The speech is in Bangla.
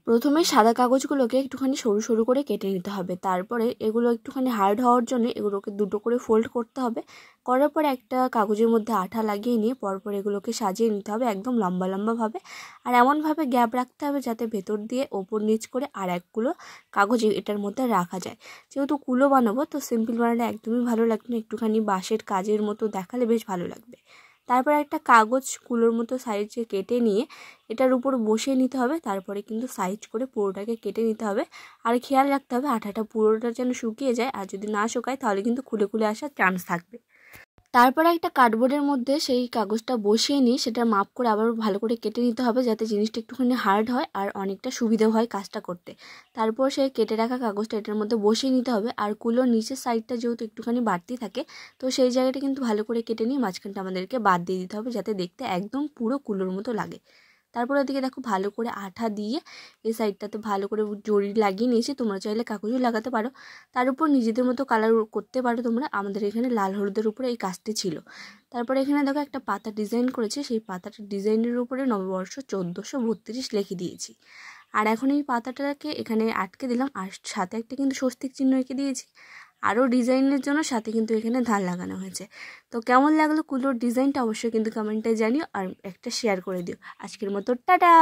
প্রথমে সাদা কাগজগুলোকে একটুখানি সরু সরু করে কেটে নিতে হবে। তারপরে এগুলো একটুখানি হার্ড হওয়ার জন্য এগুলোকে দুটো করে ফোল্ড করতে হবে। করার পরে একটা কাগজের মধ্যে আঠা লাগিয়ে নিয়ে পরপর এগুলোকে সাজিয়ে নিতে হবে একদম লম্বা লম্বাভাবে। আর এমনভাবে গ্যাপ রাখতে হবে যাতে ভেতর দিয়ে ওপর নিচ করে আর একগুলো কাগজ এটার মধ্যে রাখা যায়। যেহেতু কুলো বানাবো তো সিম্পল বানালে একদমই ভালো লাগবে না, একটুখানি বাঁশের কাজের মতো দেখালে বেশ ভালো লাগবে। তারপর একটা কাগজ কুলোর মতো সাইজে কেটে নিয়ে এটার উপর বসিয়ে নিতে হবে। তারপরে কিন্তু সাইজ করে পুরোটাকে কেটে নিতে হবে। আর খেয়াল রাখতে হবে আঠাটা পুরোটা যেন শুকিয়ে যায়, আর যদি না শুকায় তাহলে কিন্তু খুলে খুলে আসার চান্স থাকবে। তারপরে একটা কার্ডবোর্ডের মধ্যে সেই কাগজটা বসিয়ে নিয়ে সেটা মাপ করে আবার ভালো করে কেটে নিতে হবে যাতে জিনিসটা একটুখানি হার্ড হয় আর অনেকটা সুবিধা হয় কাজটা করতে। তারপর সেই কেটে রাখা কাগজটা এটার মধ্যে বসিয়ে নিতে হবে। আর কুলোর নিচের সাইডটা যেহেতু একটুখানি বাড়তি থাকে তো সেই জায়গাটা কিন্তু ভালো করে কেটে নিয়ে মাঝখানটা আমাদেরকে বাদ দিয়ে দিতে হবে যাতে দেখতে একদম পুরো কুলোর মতো লাগে। তারপর ওদিকে দেখো ভালো করে আঠা দিয়ে এই সাইডটাতে ভালো করে জড়ি লাগিয়ে নিয়েছি। তোমরা চাইলে কাগজও লাগাতে পারো, তার উপর নিজেদের মতো কালার করতে পারো তোমরা। আমাদের এখানে লাল হলুদের উপরে এই কাজটি ছিল। তারপরে এখানে দেখো একটা পাতা ডিজাইন করেছে, সেই পাতাটার ডিজাইনের উপরে নববর্ষ 1432 লিখে দিয়েছি। আর এখন এই পাতাটাকে এখানে আটকে দিলাম, আর সাথে একটা কিন্তু স্বস্তিক চিহ্ন এঁকে দিয়েছি। আরও ডিজাইনের জন্য সাথে কিন্তু এখানে ধান লাগানো হয়েছে। তো কেমন লাগলো কুলোর ডিজাইনটা অবশ্যই কিন্তু কমেন্টে জানিও, আর একটা শেয়ার করে দিও। আজকের মতো টাটা।